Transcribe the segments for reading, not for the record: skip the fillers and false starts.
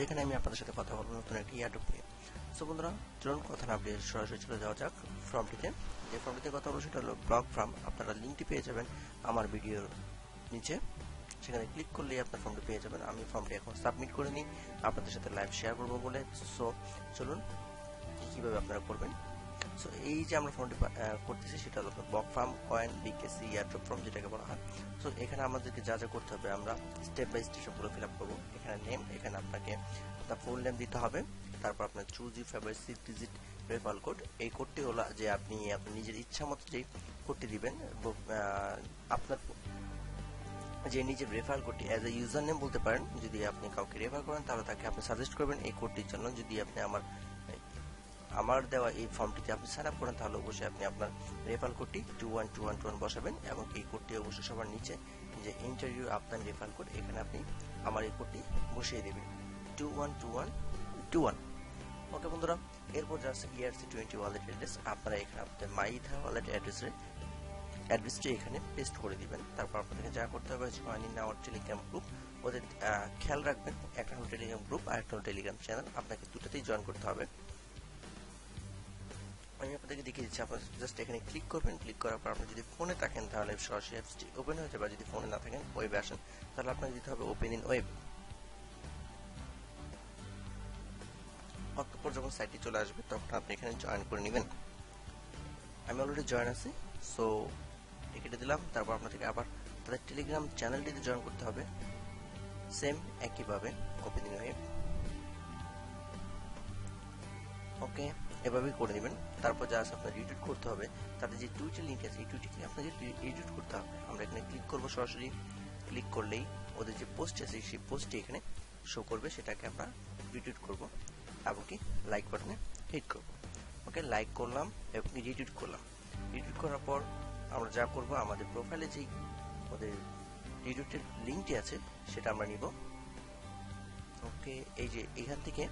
যেখানে আমি আপনাদের সাথে কথা বলবো নতুন একটি এয়ারড্রপ নিয়ে। সো বন্ধুরা, চলুন কথা না বলে সরাসরি চলে যাওয়া যাক ফর্মটিতে। যে ফর্মটিতে কথা বলবো সেটা হলো ব্লগ ফর্ম। আপনারা লিঙ্কটি পেয়ে যাবেন আমার ভিডিওর নিচে, সেখানে ক্লিক করলেই আপনার ফর্মটি পেয়ে যাবেন। আমি ফর্মটি এখন সাবমিট করে নিই আপনাদের সাথে লাইভ শেয়ার করবো বলে। সো চলুন কীভাবে আপনারা করবেন। সো এই যে আমরা ফর্মটি করতেছি সেটা হলো blog farm coin BKC airdrop form যেটাকে বলা হয়। সো এখানে আমাদেরকে যা যা করতে হবে আমরা স্টেপ বাই স্টেপ সবগুলো ফিল আপ করবো। এখানে নেম, এখানে আপনাকে আপনার ফুল নেম দিতে হবে, তারপর আপনার choose you favourite 6 digit referral code. এই কোডটি হলো যে আপনি আপনার নিজের ইচ্ছা মতো যে কোডটি দিবেন, আপনার যে নিজের রেফারেল কোডটি অ্যাজ এ ইউজার নেম বলতে পারেন। যদি আপনি কাউকে রেফার করেন তাহলে তাকে আপনি সাজেস্ট করবেন এই কোডটির জন্য। যদি আপনি আমার দেওয়া এই ফর্মটিতে আপনি সাইন আপ করেন তাহলে অবশ্যই আপনি আপনার রেফারেল কোডটি 212121 বসাবেন এবং এই কোডটি অবশ্যই সবার নিচে যে ইন্টারভিউ আপনার রেফারেল কোড, এখানে আপনি আমার এই কোডটি বসিয়ে দেবেন 212121। ওকে বন্ধুরা, এরপর যাচ্ছে ERC20 ওয়ালেট অ্যাড্রেস। আপনারা এখানে আপনাদের মাইথা ওয়ালেট অ্যাড্রেসটি এখানে পেস্ট করে দিবেন। তারপর আপনাদেরকে যা করতে হবে join in our Telegram group. ওদের খেয়াল রাখবেন, একটা হলো টেলিগ্রাম গ্রুপ আর একটা হলো টেলিগ্রাম চ্যানেল, আপনাকে দুটোতেই জয়েন করতে হবে। আমি আপনাদেরকে দেখিয়ে দিচ্ছি। আপনারা জাস্ট এখানে ক্লিক করবেন। ক্লিক করার পর আপনি যদি ফোনে থাকেন তাহলে সরাসরি অ্যাপসটি ওপেন হয়ে যাবে, যদি ফোনে না থাকেন ওয়েবে আসেন তাহলে আপনাকে দিতে হবে ওপেন ইন ওয়েব। অতঃপর যখন সাইটটি চলে আসবে তখন আপনি এখানে জয়েন করে নেবেন। আমি অলরেডি জয়েন আছি, সো টিকেটে দিলাম। তারপর আপনাদেরকে আবার তাদের টেলিগ্রাম চ্যানেলটিতে জয়েন করতে হবে, সেম একইভাবে ওপেন ইন ওয়েব। ওকে, এভাবেই করে নেবেন। তারপর যা আছে আপনার রিটুইট করতে হবে, তাদের যে টুইটের লিঙ্ক আছে এই টুইটটি আপনাকে রিটুইট করতে হবে। আমরা এখানে ক্লিক করব, সরাসরি ক্লিক করলেই ওদের যে পোস্ট আছে সেই পোস্টটি এখানে শো করবে, সেটাকে আমরা রিটুইট করব এবং কি লাইক বাটনে হিট করব। ওকে, লাইক করলাম এবং রিটুইট করলাম। রিটুইট করার পর আমরা যা করব, আমাদের প্রোফাইলে যেই ওদের রিটুইটের লিঙ্কটি আছে সেটা আমরা নিব। ওকে, এই যে এখান থেকে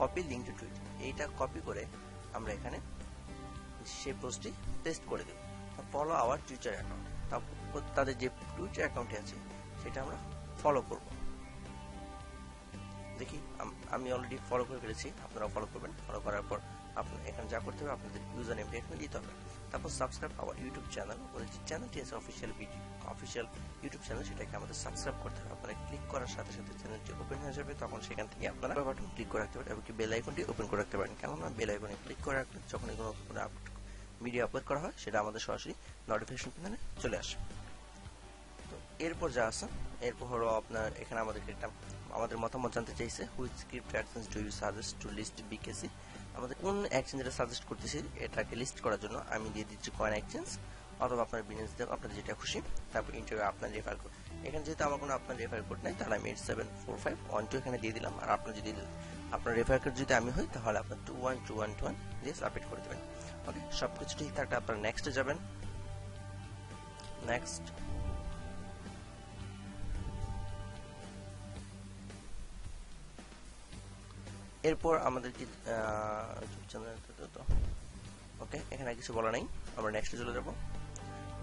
কপি লিঙ্ক টু টুইট, এইটা কপি করে আমরা এখানে সেই পোস্টটি পেস্ট করে দেব। ফলো আওয়ার টুইটার অ্যাকাউন্ট, তারপর তাদের যে টুইটার অ্যাকাউন্টে আছে সেটা আমরা ফলো করব। দেখি আমি অলরেডি ফলো করে ফেলেছি, আপনারা ফলো করবেন। ফলো করার পর আপনার এখানে যা করতে হবে আপনাদের ইউজার নেমটা এখানে দিতে হবে। তারপর সাবস্ক্রাইব আওয়ার ইউটিউব চ্যানেল, ওদের যে চ্যানেলটি আছে অফিসিয়াল ইউটিউব চ্যানেল, সেটাকে আমাদের সাবস্ক্রাইব করতে হবে। আপনারা ক্লিক করার সাথে সাথে চ্যানেলটি ওপেন হয়ে যাবে, তখন সেখান থেকে আপনারা বাটন ক্লিক করে রাখতে পারেন এবং বেল আইকনটি ওপেন করে রাখতে পারেন। কেননা বেল আইকনে ক্লিক করে রাখলে যখন কোনো ভিডিও আপলোড করা হয় সেটা আমাদের সরাসরি নোটিফিকেশন প্যানেলে চলে আসে। তো এরপর যা আছে, এরপর হলো আপনার এখানে আমাদের মতামত জানতে চাইছে, which crypto exchange do you suggest to list BKC. আমাদের কোন এক্সচেঞ্জটা সাজেস্ট করতেছি এটাকে লিস্ট করার জন্য আমি দিয়ে দিচ্ছি কয়েন এক্সচেঞ্জ অথবা আপনার বিজনেস দেব, আপনার যেটা খুশি। তারপর ইন্টারভিউ আপনার রেফার কোড, এখানে যেহেতু আমার কোনো আপনার রেফার কোড নেই তাহলে আমি 874512 এখানে দিয়ে দিলাম। আর আপনার যদি আপনার রেফার কোড যদি আমি হই তাহলে আপনার 212121 দিয়ে সাবমিট করে দেবেন। ওকে, সবকিছু ঠিক থাকলে আপনারা নেক্সটে যাবেন। নেক্সট, এরপর আমাদের কি ওকে, এখানে কিছু বলা নাই, আমরা নেক্সটে চলে যাব।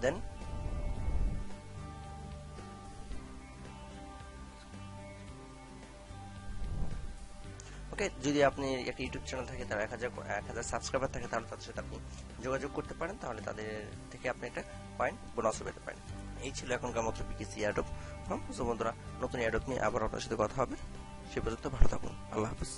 দেন ওকে, যদি আপনি একটা ইউটিউব চ্যানেল থাকে, তার 1000 সাবস্ক্রাইবার থাকে, তাহলে তাদের সাথে আপনি যোগাযোগ করতে পারেন, তাহলে তাদের থেকে আপনি একটা পয়েন্ট বোনাসও পেতে পারেন। এই ছিল এখনকার মতো বিকেসি এয়ারড্রপ ফর্ম। বন্ধুরা, নতুন এয়ারড্রপ নিয়ে আবার আপনার সাথে কথা হবে। সে পর্যন্ত ভালো থাকুন। আল্লাহ হাফেজ।